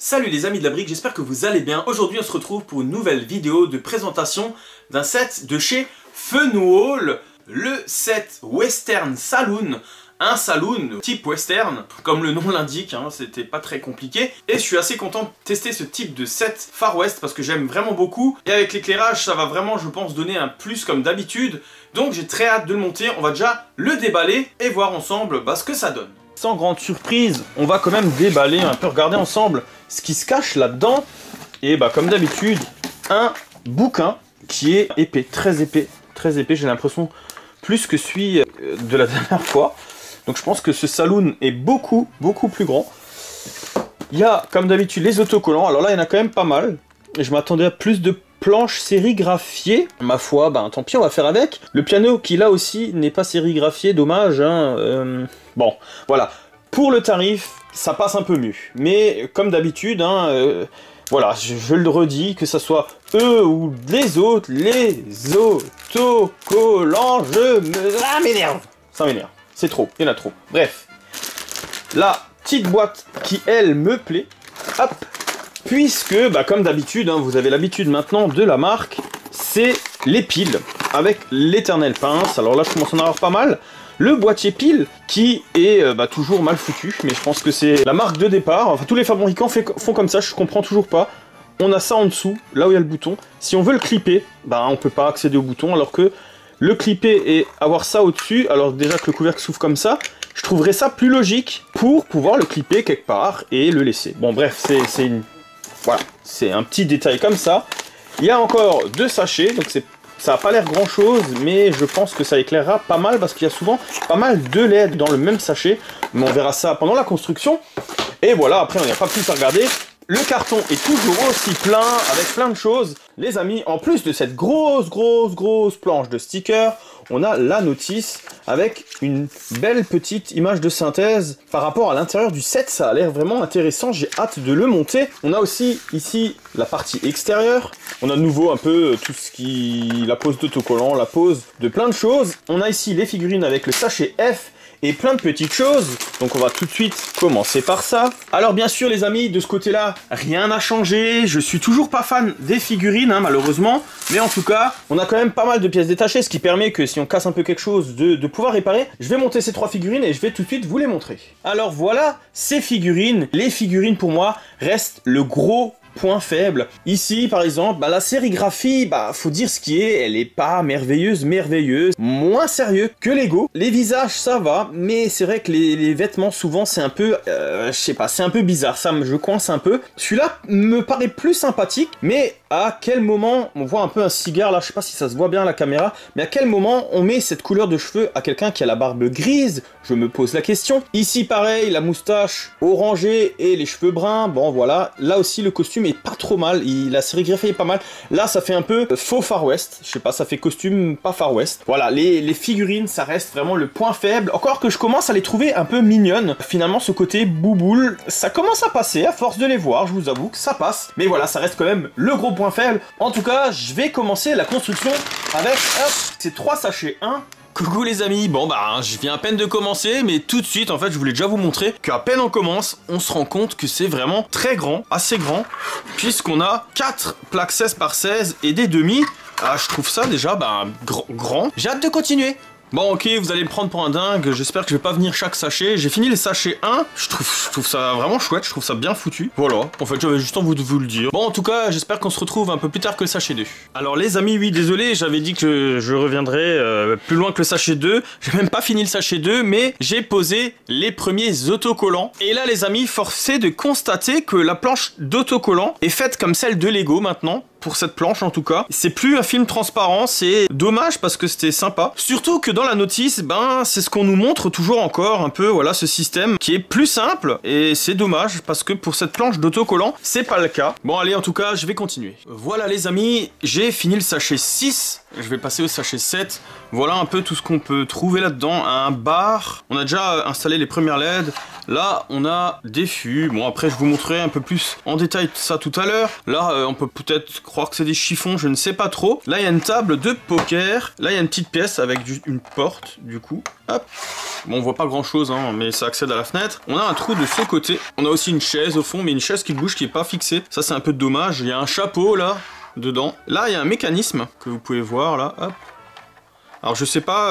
Salut les amis de la brique, j'espère que vous allez bien. Aujourd'hui on se retrouve pour une nouvelle vidéo de présentation d'un set de chez Funwall, le set Western Saloon. Un saloon type western, comme le nom l'indique, hein, c'était pas très compliqué. Et je suis assez content de tester ce type de set Far West parce que j'aime vraiment beaucoup. Et avec l'éclairage, ça va vraiment, je pense, donner un plus comme d'habitude. Donc j'ai très hâte de le monter, on va déjà le déballer et voir ensemble ce que ça donne. Sans grande surprise, on va quand même déballer, un peu regarder ensemble ce qui se cache là-dedans. Et comme d'habitude, un bouquin qui est épais, très épais, j'ai l'impression plus que celui de la dernière fois. Donc je pense que ce saloon est beaucoup plus grand. Il y a comme d'habitude les autocollants, alors là il y en a quand même pas mal. Et je m'attendais à plus de planches sérigraphiées. Ma foi, tant pis, on va faire avec. Le piano qui là aussi n'est pas sérigraphié, dommage. Hein, bon, voilà. Pour le tarif, ça passe un peu mieux. Mais comme d'habitude, voilà, je le redis, que ça soit eux ou les autres, les autocollants, ça m'énerve. Ça m'énerve. C'est trop, il y en a trop. Bref, la petite boîte qui, elle, me plaît. Hop. Puisque, comme d'habitude, vous avez l'habitude maintenant de la marque, c'est les piles avec l'éternel pince. Alors là, je commence à en avoir pas mal. Le boîtier pile qui est toujours mal foutu, mais je pense que c'est la marque de départ. Enfin, tous les fabricants font comme ça, je comprends toujours pas. On a ça en dessous, là où il y a le bouton. Si on veut le clipper, on peut pas accéder au bouton, alors que le clipper et avoir ça au-dessus, alors déjà que le couvercle s'ouvre comme ça, je trouverais ça plus logique pour pouvoir le clipper quelque part et le laisser. Bon bref, voilà, c'est un petit détail comme ça. Il y a encore 2 sachets, donc ça n'a pas l'air grand chose, mais je pense que ça éclairera pas mal parce qu'il y a souvent pas mal de LED dans le même sachet. Mais on verra ça pendant la construction. Et voilà, après on n'y a pas plus à regarder. Le carton est toujours aussi plein, avec plein de choses. Les amis, en plus de cette grosse planche de stickers, on a la notice avec une belle petite image de synthèse par rapport à l'intérieur du set. Ça a l'air vraiment intéressant, j'ai hâte de le monter. On a aussi ici la partie extérieure. On a de nouveau un peu tout ce qui... la pose d'autocollant, la pose de plein de choses. On a ici les figurines avec le sachet F et plein de petites choses, donc on va tout de suite commencer par ça. Alors bien sûr les amis, de ce côté-là, rien n'a changé, je suis toujours pas fan des figurines, malheureusement, mais en tout cas, on a quand même pas mal de pièces détachées, ce qui permet que si on casse un peu quelque chose, de pouvoir réparer. Je vais monter ces 3 figurines et je vais tout de suite vous les montrer. Alors voilà, ces figurines, les figurines pour moi, restent le gros point faible. Ici, par exemple, la sérigraphie, faut dire ce qui est, elle est pas merveilleuse, moins sérieux que Lego. Les visages, ça va, mais c'est vrai que les vêtements, souvent, c'est un peu, je sais pas, c'est un peu bizarre, je coince un peu. Celui-là me paraît plus sympathique, mais à quel moment, on voit un peu un cigare, là, je sais pas si ça se voit bien à la caméra, mais à quel moment on met cette couleur de cheveux à quelqu'un qui a la barbe grise? Je me pose la question. Ici, pareil, la moustache orangée et les cheveux bruns, bon, voilà. Là aussi, le costume est pas trop mal, la sérigraphie est pas mal. Là, ça fait un peu faux Far West, je sais pas, ça fait costume pas Far West. Voilà, les figurines, ça reste vraiment le point faible. Encore que je commence à les trouver un peu mignonnes. Finalement, ce côté bouboule, ça commence à passer, à force de les voir, je vous avoue que ça passe. Mais voilà, ça reste quand même le gros point faible. En tout cas, je vais commencer la construction avec, ces 3 sachets. Coucou les amis, je viens à peine de commencer, mais tout de suite, en fait, je voulais déjà vous montrer qu'à peine on commence, on se rend compte que c'est vraiment très grand, assez grand, puisqu'on a 4 plaques 16 par 16 et des demi. Je trouve ça déjà, grand. J'ai hâte de continuer. Bon ok, vous allez me prendre pour un dingue, j'espère que je vais pas venir chaque sachet. J'ai fini les sachets 1, je trouve ça vraiment chouette, je trouve ça bien foutu. Voilà, en fait j'avais juste envie de vous le dire. Bon en tout cas, j'espère qu'on se retrouve un peu plus tard que le sachet 2. Alors les amis, oui désolé, j'avais dit que je reviendrais plus loin que le sachet 2. J'ai même pas fini le sachet 2, mais j'ai posé les premiers autocollants. Et là les amis, forcé de constater que la planche d'autocollants est faite comme celle de Lego maintenant. Pour cette planche en tout cas. C'est plus un film transparent, c'est dommage parce que c'était sympa. Surtout que dans la notice, c'est ce qu'on nous montre toujours encore un peu, voilà, ce système qui est plus simple et c'est dommage parce que pour cette planche d'autocollant, c'est pas le cas. Bon allez, en tout cas, je vais continuer. Voilà les amis, j'ai fini le sachet 6, je vais passer au sachet 7. Voilà un peu tout ce qu'on peut trouver là-dedans. Un bar, on a déjà installé les premières LED. Là, on a des fûts. Bon, après, je vous montrerai un peu plus en détail ça tout à l'heure. Là, on peut peut-être croire que c'est des chiffons, je ne sais pas trop. Là, il y a une table de poker. Là, il y a une petite pièce avec une porte, du coup. Hop. Bon, on voit pas grand-chose, hein, mais ça accède à la fenêtre. On a un trou de ce côté. On a aussi une chaise au fond, mais une chaise qui bouge, qui est pas fixée. Ça, c'est un peu dommage. Il y a un chapeau, là, dedans. Là, il y a un mécanisme que vous pouvez voir, là. Hop. Alors, je sais pas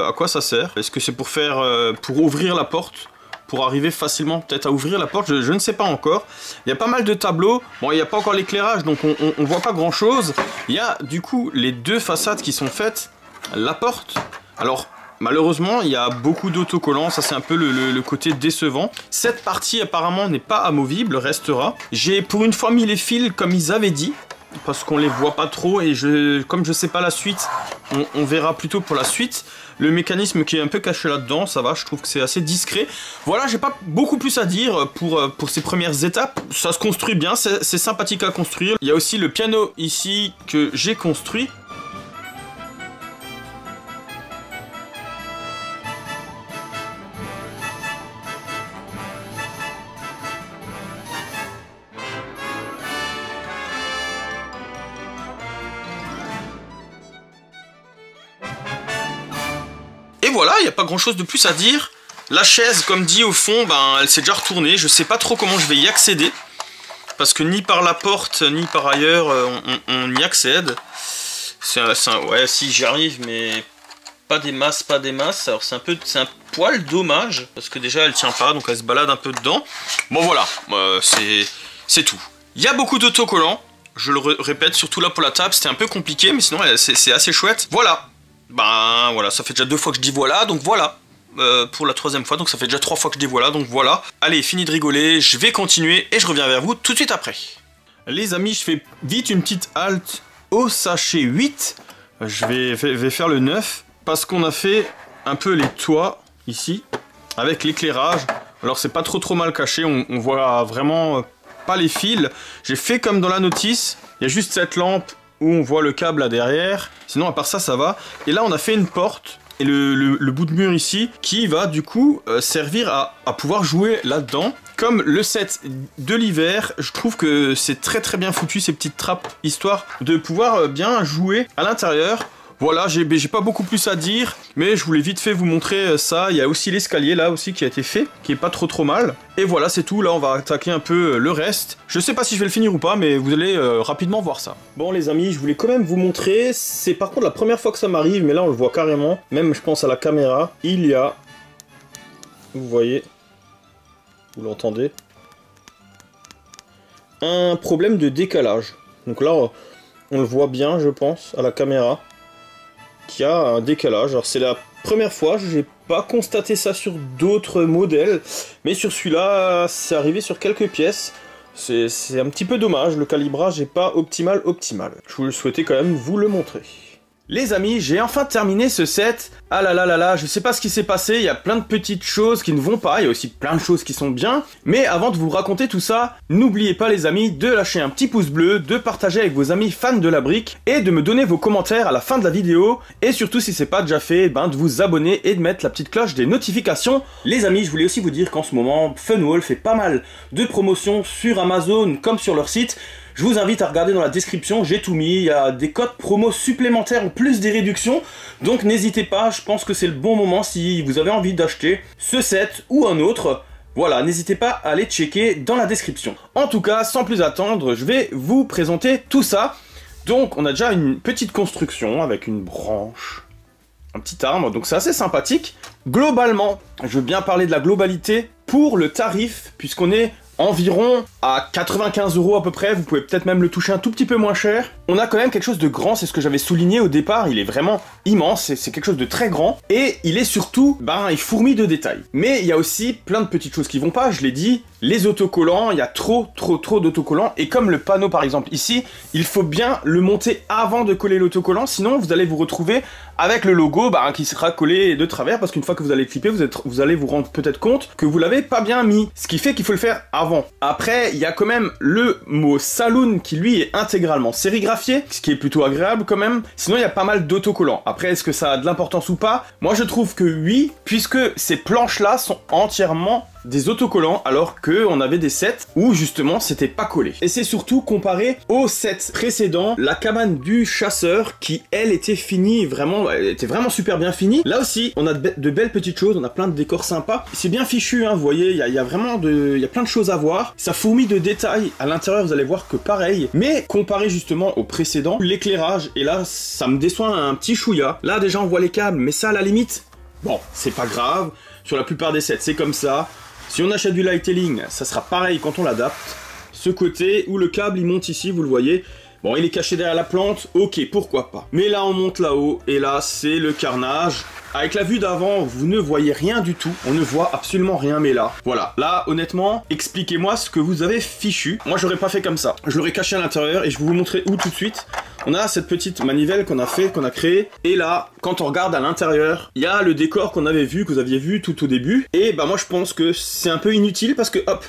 à quoi ça sert. Est-ce que c'est pour faire... pour ouvrir la porte ? Pour arriver facilement peut-être à ouvrir la porte, je ne sais pas encore. Il y a pas mal de tableaux. Bon, il n'y a pas encore l'éclairage, donc on voit pas grand-chose. Il y a, du coup, les deux façades qui sont faites. La porte. Alors... malheureusement, il y a beaucoup d'autocollants, ça c'est un peu le côté décevant. Cette partie apparemment n'est pas amovible, restera. J'ai pour une fois mis les fils comme ils avaient dit, parce qu'on les voit pas trop et comme je sais pas la suite, on verra plutôt pour la suite. Le mécanisme qui est un peu caché là-dedans, ça va, je trouve que c'est assez discret. Voilà, j'ai pas beaucoup plus à dire pour ces premières étapes. Ça se construit bien, c'est sympathique à construire. Il y a aussi le piano ici que j'ai construit. Et voilà, il n'y a pas grand chose de plus à dire. La chaise, comme dit au fond, ben, elle s'est déjà retournée. Je sais pas trop comment je vais y accéder. Parce que ni par la porte, ni par ailleurs, on y accède. Ouais, si j'y arrive, mais pas des masses, pas des masses. Alors c'est un poil dommage. Parce que déjà, elle tient pas, donc elle se balade un peu dedans. Bon voilà, c'est tout. Il y a beaucoup d'autocollants. Je le répète, surtout là pour la table, c'était un peu compliqué, mais sinon c'est assez chouette. Voilà. Ben voilà, ça fait déjà 2 fois que je dis voilà, donc voilà. Pour la 3e fois, donc ça fait déjà 3 fois que je dis voilà, donc voilà. Allez, fini de rigoler, je vais continuer et je reviens vers vous tout de suite après. Les amis, je fais vite une petite halte au sachet 8. Je vais faire le 9, parce qu'on a fait un peu les toits ici, avec l'éclairage. Alors c'est pas trop mal caché, on voit vraiment pas les fils. J'ai fait comme dans la notice, il y a juste cette lampe où on voit le câble là derrière. Sinon à part ça, ça va. Et là on a fait une porte et le bout de mur ici qui va du coup servir à pouvoir jouer là-dedans. Comme le set de l'hiver, je trouve que c'est très bien foutu ces petites trappes, histoire de pouvoir bien jouer à l'intérieur. Voilà, j'ai pas beaucoup plus à dire, mais je voulais vite fait vous montrer ça. Il y a aussi l'escalier là aussi qui a été fait, qui est pas trop mal. Et voilà, c'est tout. Là, on va attaquer un peu le reste. Je sais pas si je vais le finir ou pas, mais vous allez rapidement voir ça. Bon les amis, je voulais quand même vous montrer. C'est par contre la première fois que ça m'arrive, mais là on le voit carrément. Même je pense à la caméra, il y a... Vous voyez, vous l'entendez, un problème de décalage. Donc là, on le voit bien, je pense, à la caméra, qu'il y a un décalage. Alors c'est la première fois, j'ai pas constaté ça sur d'autres modèles, mais sur celui-là, c'est arrivé sur quelques pièces. C'est un petit peu dommage, le calibrage n'est pas optimal. Je voulais souhaiter quand même vous le montrer. Les amis, j'ai enfin terminé ce set. Ah là, je sais pas ce qui s'est passé, il y a plein de petites choses qui ne vont pas, il y a aussi plein de choses qui sont bien. Mais avant de vous raconter tout ça, n'oubliez pas les amis de lâcher un petit pouce bleu, de partager avec vos amis fans de la brique, et de me donner vos commentaires à la fin de la vidéo. Et surtout si c'est pas déjà fait, de vous abonner et de mettre la petite cloche des notifications. Les amis, je voulais aussi vous dire qu'en ce moment, Funwall fait pas mal de promotions sur Amazon comme sur leur site. Je vous invite à regarder dans la description, j'ai tout mis, il y a des codes promo supplémentaires en plus des réductions, donc n'hésitez pas, je pense que c'est le bon moment si vous avez envie d'acheter ce set ou un autre. Voilà, n'hésitez pas à aller checker dans la description. En tout cas, sans plus attendre, je vais vous présenter tout ça. Donc on a déjà une petite construction avec une branche, un petit arbre, donc c'est assez sympathique. Globalement, je veux bien parler de la globalité pour le tarif, puisqu'on est environ à 95 € à peu près, vous pouvez peut-être même le toucher un tout petit peu moins cher. On a quand même quelque chose de grand, c'est ce que j'avais souligné au départ, il est vraiment immense, c'est quelque chose de très grand, et il est surtout, il fourmille de détails. Mais il y a aussi plein de petites choses qui vont pas, je l'ai dit, les autocollants, il y a trop d'autocollants, et comme le panneau par exemple ici, il faut bien le monter avant de coller l'autocollant, sinon vous allez vous retrouver avec le logo qui sera collé de travers, parce qu'une fois que vous allez clipper, vous allez vous rendre peut-être compte que vous l'avez pas bien mis, ce qui fait qu'il faut le faire avant. Après, il y a quand même le mot Saloon qui lui est intégralement sérigraphié, ce qui est plutôt agréable quand même. Sinon, il y a pas mal d'autocollants. Après, est-ce que ça a de l'importance ou pas? Moi, je trouve que oui, puisque ces planches-là sont entièrement des autocollants alors qu'on avait des sets où justement c'était pas collé. Et c'est surtout comparé au set précédent, la cabane du chasseur qui elle était finie vraiment, elle était vraiment super bien finie. Là aussi on a de belles petites choses, on a plein de décors sympas. C'est bien fichu hein, vous voyez, il y a vraiment il y a plein de choses à voir. Ça fourmille de détails à l'intérieur, vous allez voir que pareil. Mais comparé justement au précédent, l'éclairage, et là ça me déçoit un petit chouïa. Là déjà on voit les câbles, mais ça à la limite, bon c'est pas grave. Sur la plupart des sets c'est comme ça. Si on achète du lightelling, ça sera pareil quand on l'adapte. Ce côté où le câble il monte ici, vous le voyez. Bon, il est caché derrière la plante, ok, pourquoi pas. Mais là, on monte là-haut, et là, c'est le carnage. Avec la vue d'avant, vous ne voyez rien du tout. On ne voit absolument rien, mais là, voilà. Là, honnêtement, expliquez-moi ce que vous avez fichu. Moi, j'aurais pas fait comme ça. Je l'aurais caché à l'intérieur, et je vais vous montrer où tout de suite. On a cette petite manivelle qu'on a créée. Et là, quand on regarde à l'intérieur, il y a le décor qu'on avait vu, que vous aviez vu tout au début. Et bah moi, je pense que c'est un peu inutile, parce que, hop,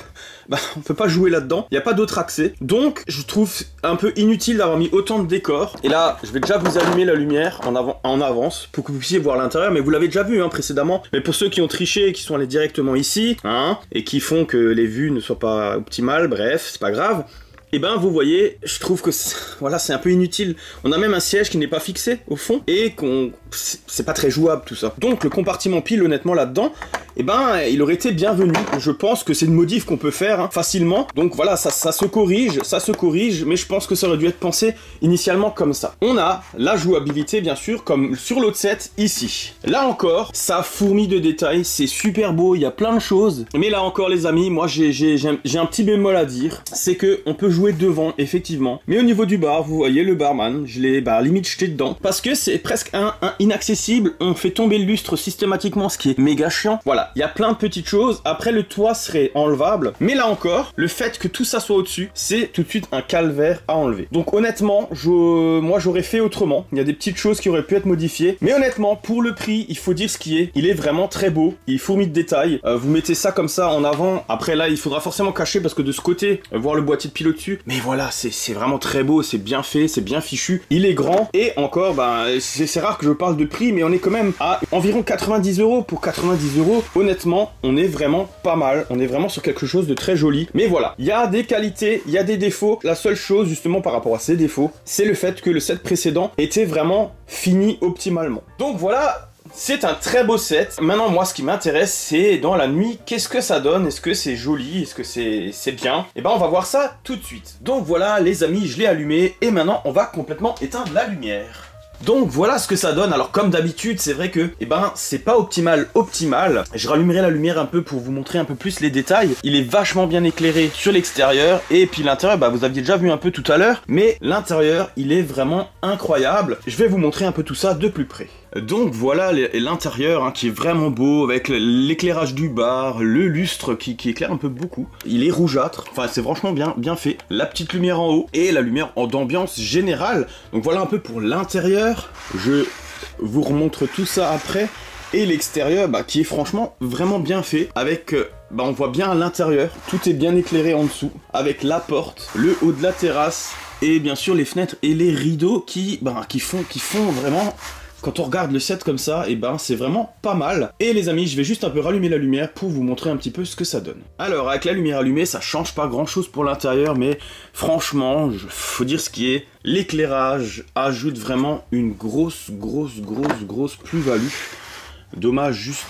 bah, on peut pas jouer là-dedans, il n'y a pas d'autre accès. Donc, je trouve un peu inutile d'avoir mis autant de décors. Et là, je vais déjà vous allumer la lumière en avance pour que vous puissiez voir l'intérieur. Mais vous l'avez déjà vu hein, précédemment. Mais pour ceux qui ont triché et qui sont allés directement ici, hein, et qui font que les vues ne soient pas optimales, bref, c'est pas grave. Et ben vous voyez, je trouve que voilà, c'est un peu inutile. On a même un siège qui n'est pas fixé au fond et c'est pas très jouable tout ça. Donc le compartiment pile honnêtement là-dedans, et ben il aurait été bienvenu. Je pense que c'est une modif qu'on peut faire hein, facilement. Donc voilà, ça se corrige, mais je pense que ça aurait dû être pensé initialement comme ça. On a la jouabilité bien sûr comme sur l'autre set ici. Là encore, ça fourmille de détails, c'est super beau, il y a plein de choses. Mais là encore les amis, moi j'ai un petit bémol à dire, c'est que on peut jouer devant effectivement, mais au niveau du bar, vous voyez le barman, je l'ai limite jeté dedans parce que c'est presque un inaccessible. On fait tomber le lustre systématiquement, ce qui est méga chiant. Voilà, il y a plein de petites choses. Après le toit serait enlevable, mais là encore, le fait que tout ça soit au-dessus, c'est tout de suite un calvaire à enlever. Donc honnêtement, moi j'aurais fait autrement. Il y a des petites choses qui auraient pu être modifiées, mais honnêtement, pour le prix, il faut dire ce qui est. Il est vraiment très beau, il fourmille de détails. Vous mettez ça comme ça en avant. Après là, il faudra forcément cacher parce que de ce côté, voir le boîtier de pilote dessus. Mais voilà, c'est vraiment très beau, c'est bien fait, c'est bien fichu. Il est grand et encore, c'est rare que je parle de prix, mais on est quand même à environ 90 €. Pour 90 €, honnêtement, on est vraiment pas mal. On est vraiment sur quelque chose de très joli. Mais voilà, il y a des qualités, il y a des défauts. La seule chose, justement, par rapport à ces défauts, c'est le fait que le set précédent était vraiment fini optimalement. Donc voilà. C'est un très beau set. Maintenant, moi, ce qui m'intéresse, c'est dans la nuit, qu'est-ce que ça donne? Est-ce que c'est joli? Est-ce que c'est bien? Et ben, on va voir ça tout de suite. Donc voilà, les amis, je l'ai allumé. Et maintenant, on va complètement éteindre la lumière. Donc voilà ce que ça donne. Alors comme d'habitude, c'est vrai que c'est pas optimal. Je rallumerai la lumière un peu pour vous montrer un peu plus les détails. Il est vachement bien éclairé sur l'extérieur et puis l'intérieur, vous aviez déjà vu un peu tout à l'heure, mais l'intérieur, il est vraiment incroyable. Je vais vous montrer un peu tout ça de plus près. Donc voilà l'intérieur hein, qui est vraiment beau avec l'éclairage du bar, le lustre qui éclaire un peu beaucoup. Il est rougeâtre, enfin c'est franchement bien fait. La petite lumière en haut et la lumière d'ambiance générale. Donc voilà un peu pour l'intérieur. Je vous remontre tout ça après. Et l'extérieur qui est franchement vraiment bien fait avec... on voit bien à l'intérieur, tout est bien éclairé en dessous avec la porte, le haut de la terrasse et bien sûr les fenêtres et les rideaux qui font vraiment... Quand on regarde le set comme ça, c'est vraiment pas mal. Et les amis, je vais juste un peu rallumer la lumière pour vous montrer un petit peu ce que ça donne. Alors, avec la lumière allumée, ça change pas grand chose pour l'intérieur, mais franchement, faut dire ce qui est. L'éclairage ajoute vraiment une grosse plus-value. Dommage juste,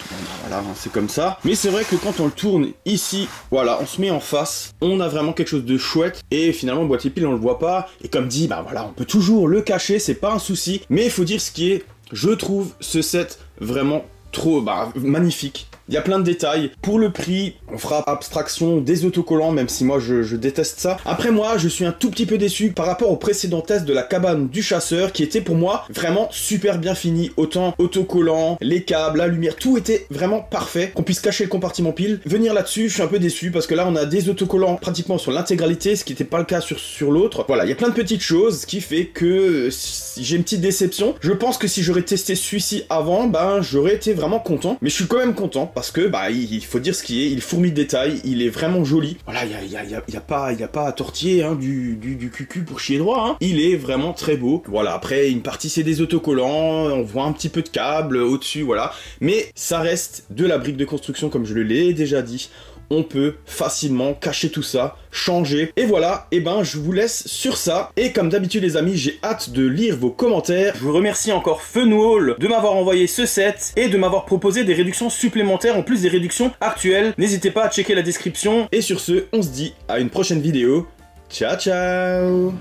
voilà, c'est comme ça. Mais c'est vrai que quand on le tourne ici, voilà, on se met en face, on a vraiment quelque chose de chouette. Et finalement, le boîtier pile, on le voit pas. Et comme dit, voilà, on peut toujours le cacher, c'est pas un souci. Mais il faut dire ce qui est, je trouve ce set vraiment trop magnifique. Il y a plein de détails. Pour le prix, on fera abstraction des autocollants, même si moi je déteste ça. Après moi, je suis un tout petit peu déçu par rapport au précédent test de la cabane du chasseur, qui était pour moi vraiment super bien fini. Autant autocollants, les câbles, la lumière, tout était vraiment parfait. Qu'on puisse cacher le compartiment pile. Venir là-dessus, je suis un peu déçu parce que là on a des autocollants pratiquement sur l'intégralité, ce qui n'était pas le cas sur l'autre. Voilà, il y a plein de petites choses, ce qui fait que j'ai une petite déception. Je pense que si j'aurais testé celui-ci avant, j'aurais été vraiment content. Mais je suis quand même content parce que bah il faut dire ce qui est, il fourmille de détails, il est vraiment joli. Voilà, il y a pas à tortiller hein, du cucu pour chier droit. Hein. Il est vraiment très beau. Voilà, après une partie c'est des autocollants, on voit un petit peu de câble au-dessus, voilà. Mais ça reste de la brique de construction comme je l'ai déjà dit. On peut facilement cacher tout ça, changer. Et voilà, et ben je vous laisse sur ça. Et comme d'habitude les amis, j'ai hâte de lire vos commentaires. Je vous remercie encore Funwall de m'avoir envoyé ce set et de m'avoir proposé des réductions supplémentaires en plus des réductions actuelles. N'hésitez pas à checker la description. Et sur ce, on se dit à une prochaine vidéo. Ciao ciao.